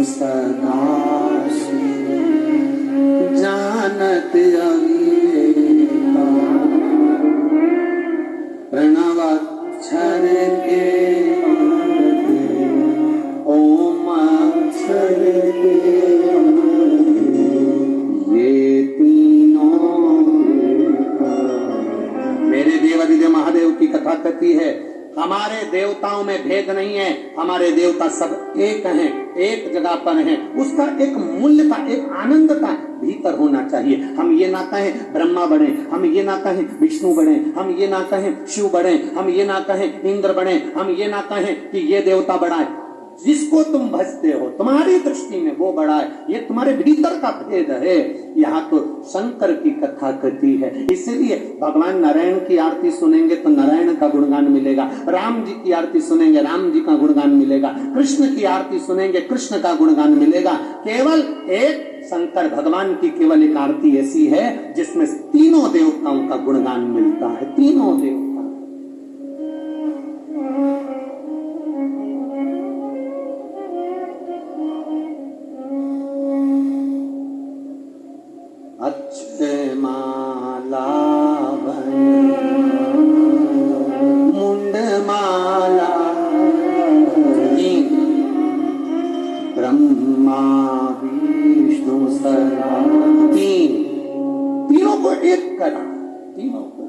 सदा शिव जानत अविवेका प्रणवाक्षर के ओम अक्षर के ये तीनों मेरे देवादिदेव महादेव की कथा कहती है हमारे देवताओं में भेद नहीं है, हमारे देवता सब एक हैं, एक जगह पर हैं। उसका एक मूल्य का, एक आनंद का भीतर होना चाहिए। हम ये ना कहें ब्रह्मा बने, हम ये ना कहें विष्णु बने, हम ये ना कहें शिव बने, हम ये ना कहें इंद्र बने, हम ये ना कहें कि ये देवता बड़ा है। जिसको तुम भजते हो तुम्हारी दृष्टि में वो बड़ा है, ये तुम्हारे भीतर का भेद है। यहाँ तो शंकर की कथा कहती है, इसीलिए भगवान नारायण की आरती सुनेंगे तो नारायण का गुणगान मिलेगा, राम जी की आरती सुनेंगे राम जी का गुणगान मिलेगा, कृष्ण की आरती सुनेंगे कृष्ण का गुणगान मिलेगा। केवल एक शंकर भगवान की केवल एक आरती ऐसी है जिसमें तीनों देवताओं का गुणगान मिलता है, तीनों देवता। अच्छे माला मुंड माला ब्रह्मा विष्णु सदा तीनों को एक करा, तीनों को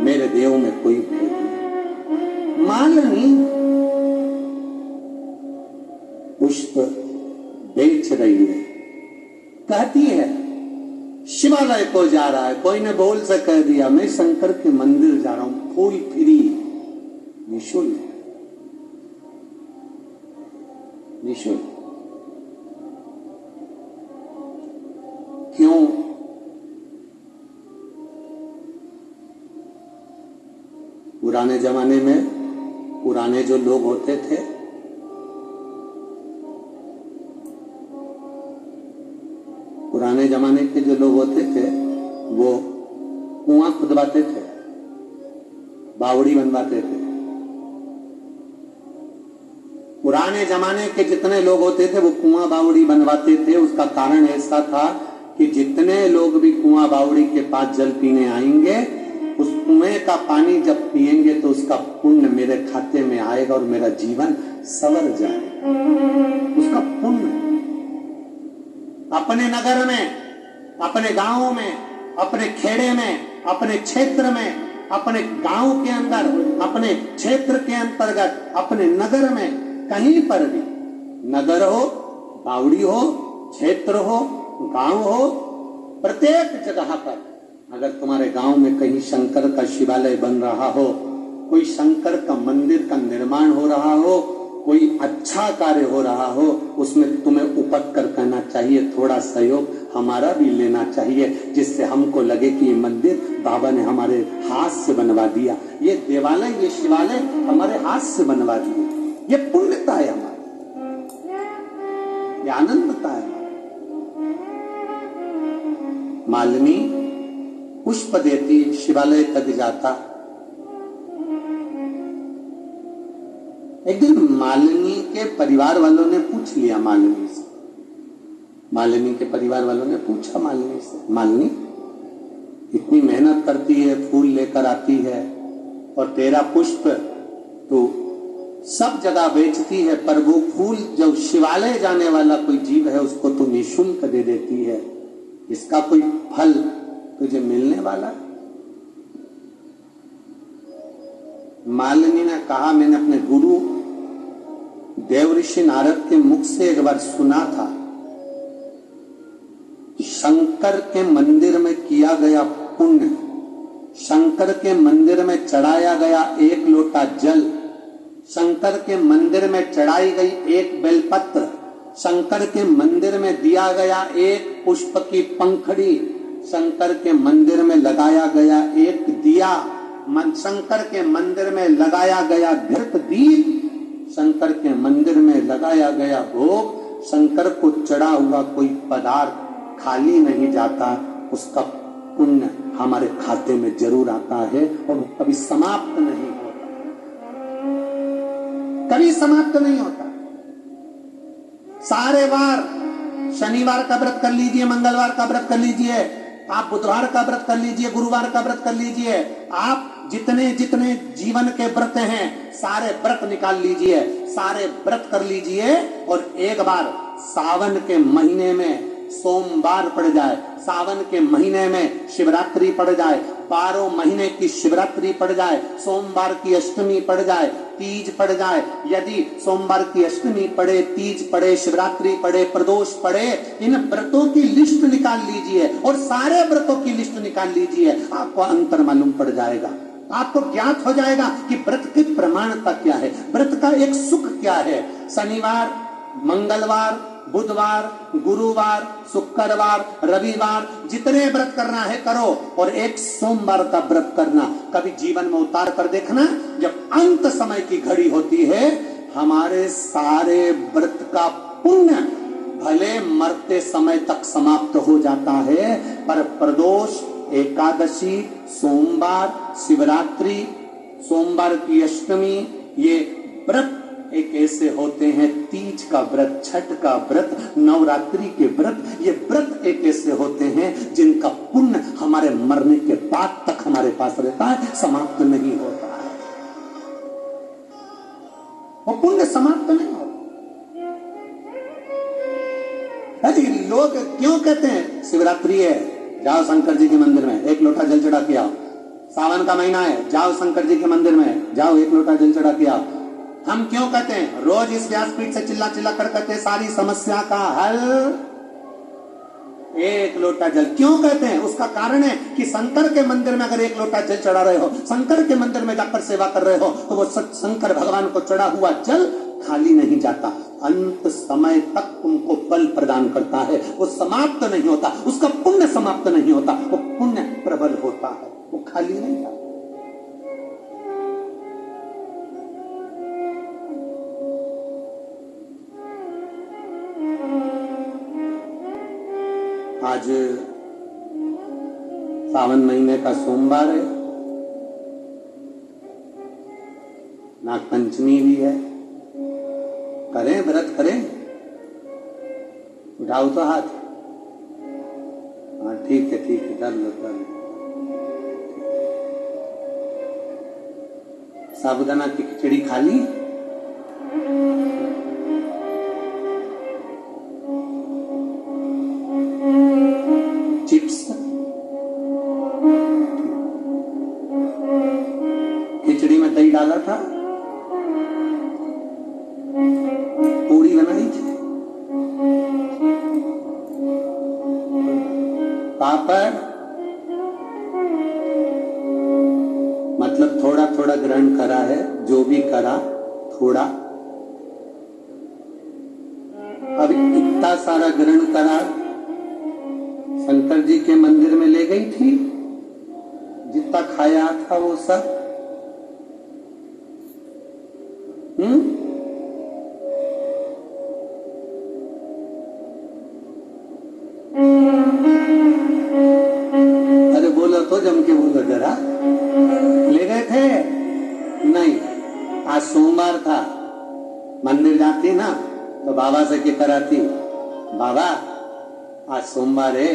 मेरे देव में कोई भेद नहीं। मालिनी पुष्प बेच रही है, कहती है शिवालय को जा रहा है, कोई ने बोल से कह दिया मैं शंकर के मंदिर जा रहा हूं, फूल फ्री निःशुल्क निःशुल्क। क्यों? पुराने जमाने में पुराने जो लोग होते थे पुराने जमाने के जो लोग होते थे वो कुआं खुदवाते थे, बावड़ी बनवाते थे। पुराने जमाने के जितने लोग होते थे वो कुआं बावड़ी बनवाते थे। उसका कारण ऐसा था कि जितने लोग भी कुआं बावड़ी के पास जल पीने आएंगे उस कुएं का पानी जब पिएंगे तो उसका पुण्य मेरे खाते में आएगा और मेरा जीवन संवर जाएगा। उसका पुण्य अपने नगर में, अपने गांव में, अपने खेड़े में, अपने क्षेत्र में, अपने गांव के अंदर, अपने क्षेत्र के अंतर्गत, अपने नगर में, कहीं पर भी, नगर हो, बावड़ी हो, क्षेत्र हो, गांव हो, प्रत्येक जगह पर अगर तुम्हारे गांव में कहीं शंकर का शिवालय बन रहा हो, कोई शंकर का मंदिर का निर्माण हो रहा हो, कोई अच्छा कार्य हो रहा हो, उसमें तुम्हें उपट कर कहना चाहिए, थोड़ा सहयोग हमारा भी लेना चाहिए, जिससे हमको लगे कि ये मंदिर बाबा ने हमारे हाथ से बनवा दिया, ये देवालय, ये शिवालय हमारे हाथ से बनवा दिए। ये पुण्यता है हमारी, ये आनंदता है। मालिनी पुष्प देती, शिवालय तक जाता। एक दिन मालिनी के परिवार वालों ने पूछ लिया मालिनी से, मालिनी के परिवार वालों ने पूछा मालिनी से, मालिनी इतनी मेहनत करती है, फूल लेकर आती है और तेरा पुष्प तो सब जगह बेचती है, पर वो फूल जो शिवालय जाने वाला कोई जीव है उसको तो निःशुल्क दे देती है, इसका कोई फल तुझे मिलने वाला? मालिनी ने कहा, मैंने अपने गुरु देवऋषि नारद के मुख से एक बार सुना था, शंकर के मंदिर में किया गया पुण्य, शंकर के मंदिर में चढ़ाया गया एक लोटा जल, शंकर के मंदिर में चढ़ाई गई एक बेलपत्र, शंकर के मंदिर में दिया गया एक पुष्प की पंखड़ी, शंकर के मंदिर में लगाया गया एक दिया, शंकर के मंदिर में लगाया गया घृत दीप, शंकर के मंदिर में लगाया गया भोग, शंकर को चढ़ा हुआ कोई पदार्थ खाली नहीं जाता, उसका पुण्य हमारे खाते में जरूर आता है और कभी समाप्त नहीं होता, कभी समाप्त नहीं होता। सारे वार, शनिवार का व्रत कर लीजिए, मंगलवार का व्रत कर लीजिए, आप बुधवार का व्रत कर लीजिए, गुरुवार का व्रत कर लीजिए, आप जितने जितने जीवन के व्रत हैं सारे व्रत निकाल लीजिए, सारे व्रत कर लीजिए और एक बार सावन के महीने में सोमवार पड़ जाए, सावन के महीने में शिवरात्रि पड़ जाए, 12 महीने की शिवरात्रि पड़ जाए, सोमवार की अष्टमी पड़ जाए, तीज पड़ जाए, यदि सोमवार की अष्टमी पड़े, तीज पड़े, शिवरात्रि पड़े, प्रदोष पड़े, इन व्रतों की लिस्ट निकाल लीजिए और सारे व्रतों की लिस्ट निकाल लीजिए, आपको अंतर मालूम पड़ जाएगा। आपको ज्ञात हो जाएगा कि व्रत की प्रमाणता क्या है, व्रत का एक सुख क्या है। शनिवार, मंगलवार, बुधवार, गुरुवार, शुक्रवार, रविवार, जितने व्रत करना है करो और एक सोमवार का व्रत करना। कभी जीवन में उतार कर देखना, जब अंत समय की घड़ी होती है, हमारे सारे व्रत का पुण्य भले मरते समय तक समाप्त हो जाता है, पर प्रदोष, एकादशी, सोमवार, शिवरात्रि, सोमवार की अष्टमी, ये व्रत एक ऐसे होते हैं, तीज का व्रत, छठ का व्रत, नवरात्रि के व्रत, ये व्रत एक ऐसे होते हैं जिनका पुण्य हमारे मरने के बाद तक हमारे पास रहता है, समाप्त नहीं होता है। वो पुण्य समाप्त नहीं होता। अरे लोग क्यों कहते हैं शिवरात्रि है, जाओ शंकर जी के मंदिर में एक लोटा जल चढ़ा के आओ, सावन का महीना है, जाओ शंकर जी के मंदिर में, जाओ एक लोटा जल चढ़ा के आओ। हम क्यों कहते हैं, रोज इस व्यासपीठ से चिल्ला चिल्ला कर कहते हैं सारी समस्या का हल एक लोटा जल। क्यों कहते हैं, उसका कारण है कि शंकर के मंदिर में अगर एक लोटा जल चढ़ा रहे हो, शंकर के मंदिर में जाकर सेवा कर रहे हो, तो वो शंकर भगवान को चढ़ा हुआ जल खाली नहीं जाता, अंत समय तक तुमको बल प्रदान करता है, वो समाप्त नहीं होता, उसका पुण्य समाप्त नहीं होता, वो पुण्य प्रबल होता है, वो खाली नहीं जाता। आज सावन महीने का सोमवार है, नागपंचमी भी है, करें व्रत करें, उठाओ तो हाथ। हाँ ठीक है कर लो कर लो। साबुदाना की खिचड़ी खा ली, चिप्स, खिचड़ी में दही डाला था, पूरी बनाई थी, पापड़, मतलब थोड़ा थोड़ा ग्रहण करा है, जो भी करा थोड़ा। अब इतना सारा ग्रहण करा, शंकर जी के मंदिर में ले गई थी, जितना खाया था वो सब। अरे बोलो तो, जम के बोलो जरा। ले गए थे? नहीं, आज सोमवार था, मंदिर जाती ना तो बाबा से क्या कराती, बाबा आज सोमवार है,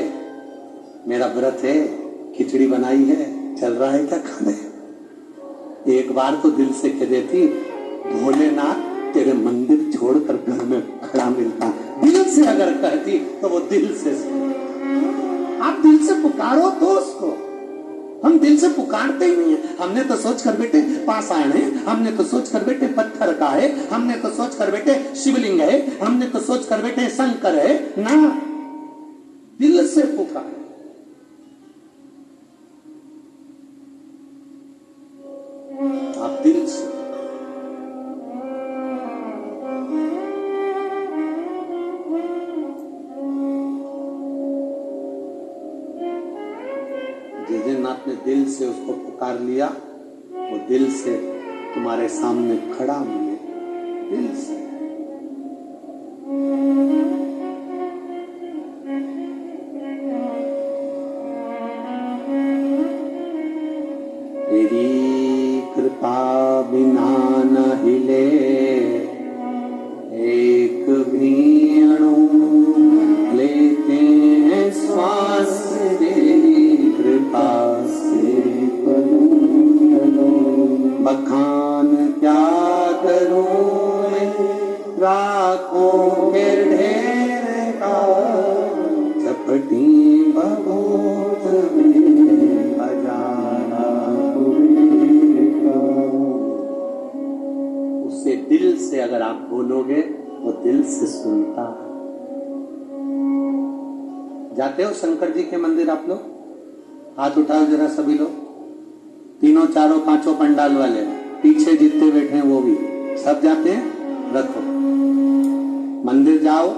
मेरा व्रत है, खिचड़ी बनाई है, चल रहा है क्या खाने? एक बार तो दिल से कह देती, भोलेनाथ तेरे मंदिर छोड़कर घर में खड़ा मिलता, दिल से अगर कहती तो वो दिल से। आप दिल से पुकारो तो उसको, हम दिल से पुकारते ही नहीं है। हमने तो सोच कर बेटे पाषाण है, हमने तो सोच कर बेटे पत्थर का है, हमने तो सोच कर बेटे शिवलिंग है, हमने तो सोच कर बेटे शंकर है ना, दिल से पुकार। आप दिल से जिस दिन आपने दिल से उसको पुकार लिया, वो दिल से तुम्हारे सामने खड़ा मिले, दिल से। कृपा बिना न हिले एक भी अणु, लेते हैं श्वास तेरी कृपा से। बखान क्या करूं मैं राखों के ढेर का, चपटी बबूत में खजाना का। उसे दिल से अगर आप बोलोगे वो दिल से सुनता है। जाते हो शंकर जी के मंदिर आप लोग? हाथ उठाओ जरा सभी लोग, तीनों चारों पांचों पंडाल वाले, पीछे जितने बैठे हैं वो भी, सब जाते हैं? रखो, मंदिर जाओ,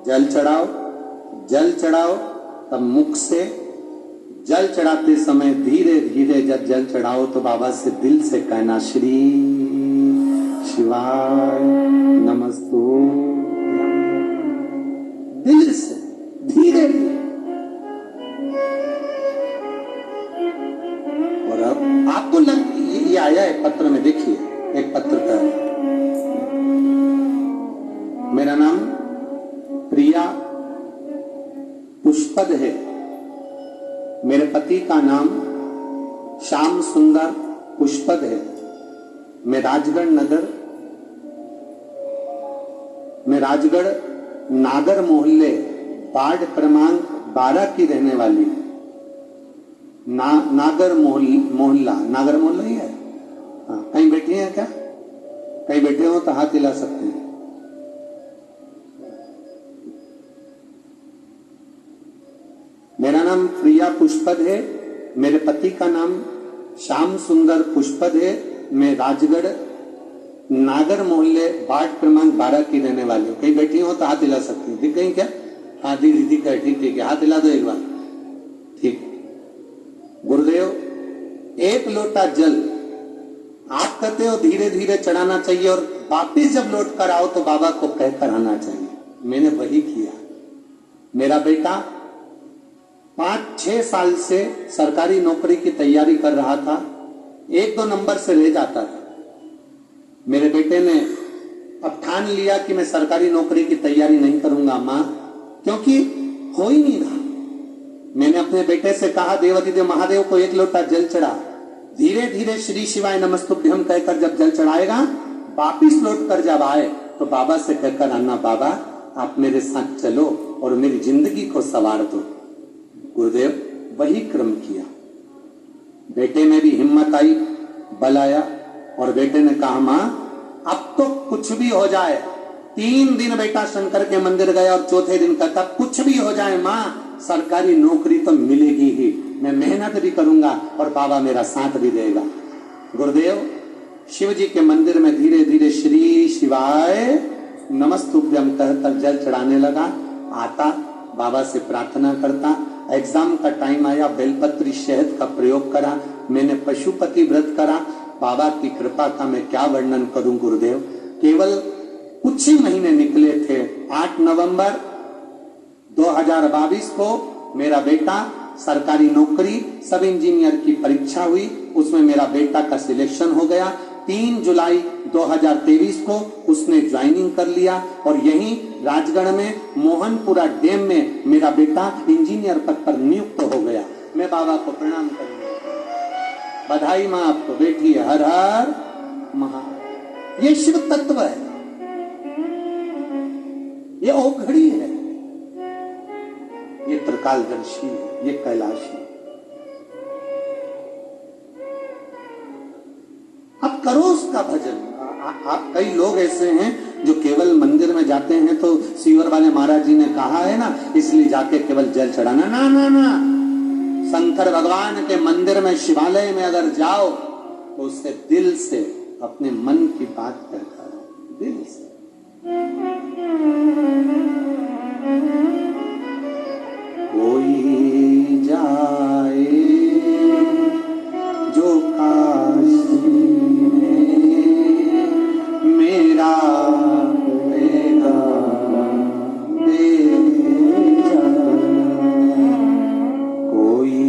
जल चढ़ाओ, जल चढ़ाओ, तब मुख से जल चढ़ाते समय धीरे धीरे जब जल चढ़ाओ तो बाबा से दिल से कहना श्री शिवाय नमस्तुभ्यं, दिल से धीरे धीरे। और अब आपको ये आया है पत्र में, देखिए एक पत्र का, मेरा नाम प्रिया पुष्पद है, मेरे पति का नाम श्याम सुंदर पुष्पद है, मैं राजगढ़ नागर मोहल्ले वार्ड क्रमांक 12 की रहने वाली। नागर मोहल्ला ही है। हाँ, कहीं बैठी हैं क्या? कहीं बैठे हो तो हाथ हिला सकते हैं। मेरा नाम प्रिया पुष्पद है, मेरे पति का नाम श्याम सुंदर पुष्पद है, मैं राजगढ़ नागर मोहल्ले वार्ड क्रमांक 12 की रहने वाली हूँ। कहीं बैठी हो तो हाथ हिला सकती है। दिख गई क्या? हाँ दीदी का ठीक है, हाथ हिला दो एक बार। ठीक। गुरुदेव, एक लोटा जल आप कहते हो धीरे धीरे चढ़ाना चाहिए और वापिस जब लौट कर आओ तो बाबा को कहकर आना चाहिए। मैंने वही किया। मेरा बेटा 5-6 साल से सरकारी नौकरी की तैयारी कर रहा था, 1-2 नंबर से रह जाता था। मेरे बेटे ने अब ठान लिया कि मैं सरकारी नौकरी की तैयारी नहीं करूंगा मां, क्योंकि हो ही नहीं रहा। मैंने अपने बेटे से कहा देवाधिदेव महादेव को एक लोटा जल चढ़ा, धीरे धीरे श्री शिवाय नमस्तुभ्यं कहकर जब जल चढ़ाएगा, वापिस लौट कर जब आए तो बाबा से कहकर आना, बाबा आप मेरे साथ चलो और मेरी जिंदगी को संवार दो। गुरुदेव वही क्रम किया। बेटे में भी हिम्मत आई, बल आया और बेटे ने कहा मां अब तो कुछ भी हो जाए। 3 दिन बेटा शंकर के मंदिर गया और चौथे दिन कहता कुछ भी हो जाए मां, सरकारी नौकरी तो मिलेगी ही, मैं मेहनत भी करूंगा और बाबा मेरा साथ भी देगा। गुरुदेव शिव जी के मंदिर में धीरे धीरे श्री शिवाय नमस्तुभ्यं कहकर जल चढ़ाने लगा। आता, बाबा से प्रार्थना करता। एग्जाम का टाइम आया, बेलपत्री शहद का प्रयोग करा, मैंने पशुपति व्रत करा। बाबा की कृपा का मैं क्या वर्णन करूं गुरुदेव। केवल कुछ ही महीने निकले थे। 8 नवंबर 2022 को मेरा बेटा सरकारी नौकरी सब इंजीनियर की परीक्षा हुई, उसमें मेरा बेटा का सिलेक्शन हो गया। 3 जुलाई 2023 को उसने ज्वाइनिंग कर लिया और यहीं राजगढ़ में मोहनपुरा डैम में मेरा बेटा इंजीनियर पद पर नियुक्त हो गया। मैं बाबा को प्रणाम करूंगा। बधाई मां आपको, बेटी है। हर हर महादेव। ये शिव तत्व है, ये औघड़ी है, ये त्रिकालदर्शी है, ये कैलाशी। अब करो उसका भजन। आप कई लोग ऐसे हैं जो केवल मंदिर में जाते हैं तो सीवर वाले महाराज जी ने कहा है ना, इसलिए जाके केवल जल चढ़ाना। ना ना ना, शंकर भगवान के मंदिर में, शिवालय में अगर जाओ तो उससे दिल से अपने मन की बात कहता है, दिल से। कोई जाए जो काशी में मेरा बेगा दे जाए, कोई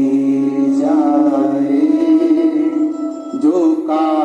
जाए जो काशी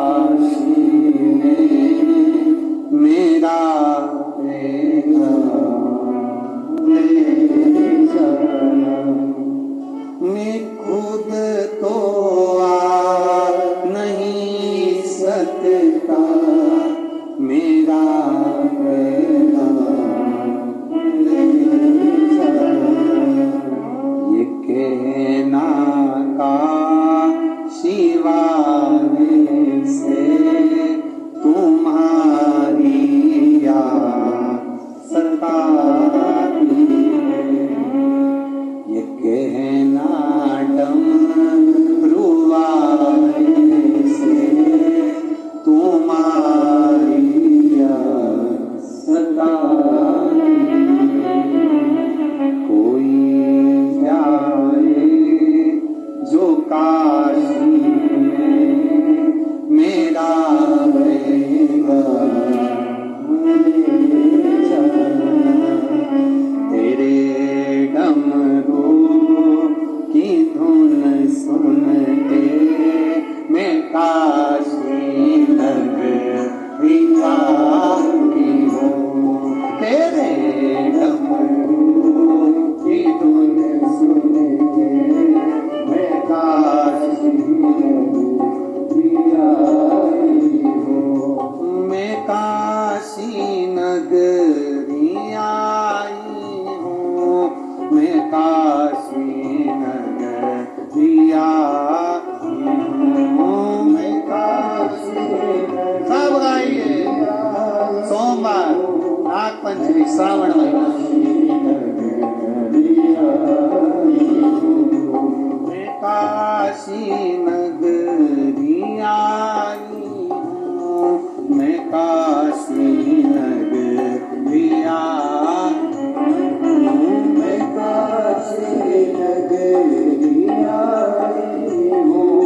काशी नगरी आई हूँ, तेरे डमरू की धुन सुन के मैं काशी नगरी आई हूँ, मैं काशी नगरी आई हूँ, मैं काशी नगरी आई हूँ, मैं काशी। सब गाइए। सोमवार, नागपंचमी, श्रावण महीना। मैं काशी नगरी आई हूँ, मैं काशी नगरी आई हूँ, मैं काशी नगरी आई हूँ,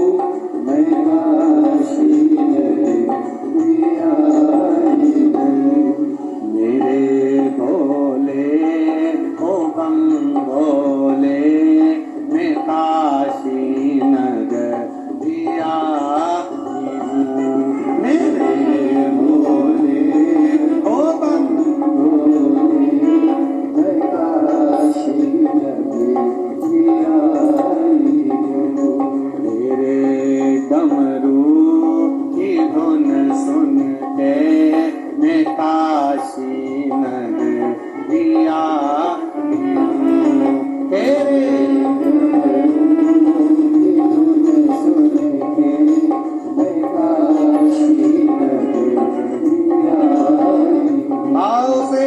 मैं काशी नगरी आई हूँ। मेरे भोले ओ बम भोले, मैं काशी नगरी आई हूँ, मेरे भोले ओ बम भोले, मैं काशी नगरी आई हूँ, तेरे डमरू की धुन सुन के मैं काशी नगरी आई हूँ, तेरे डमरू की धुन सुन के मैं काशी नगरी आई हूँ। आओ से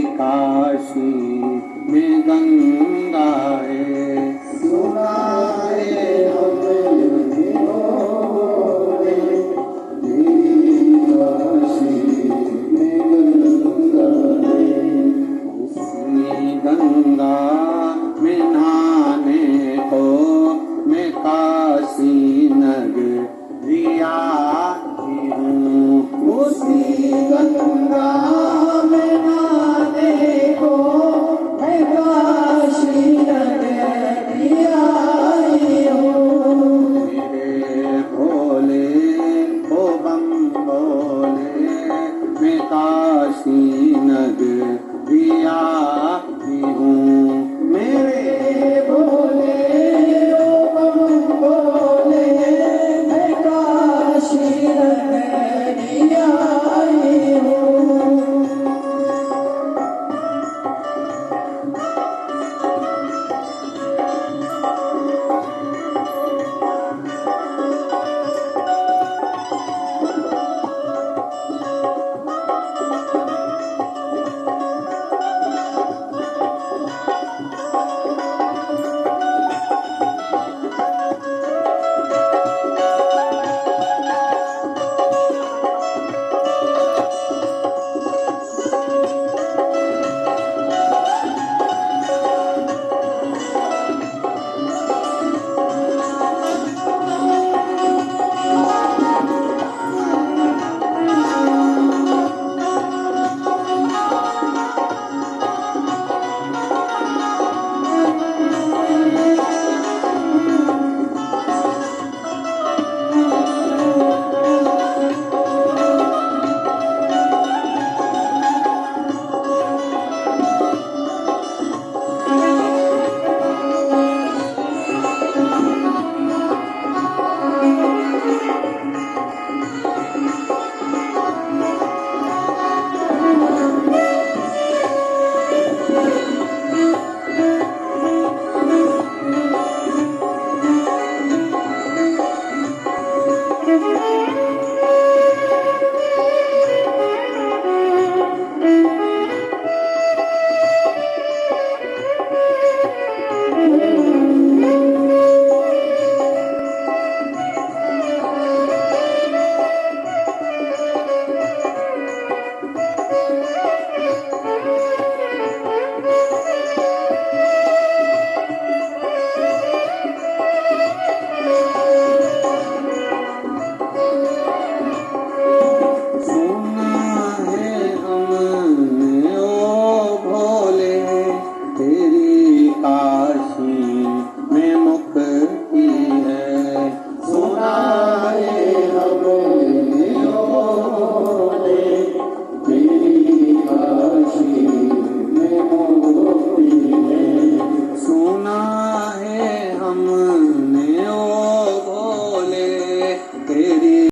काशी में गंगा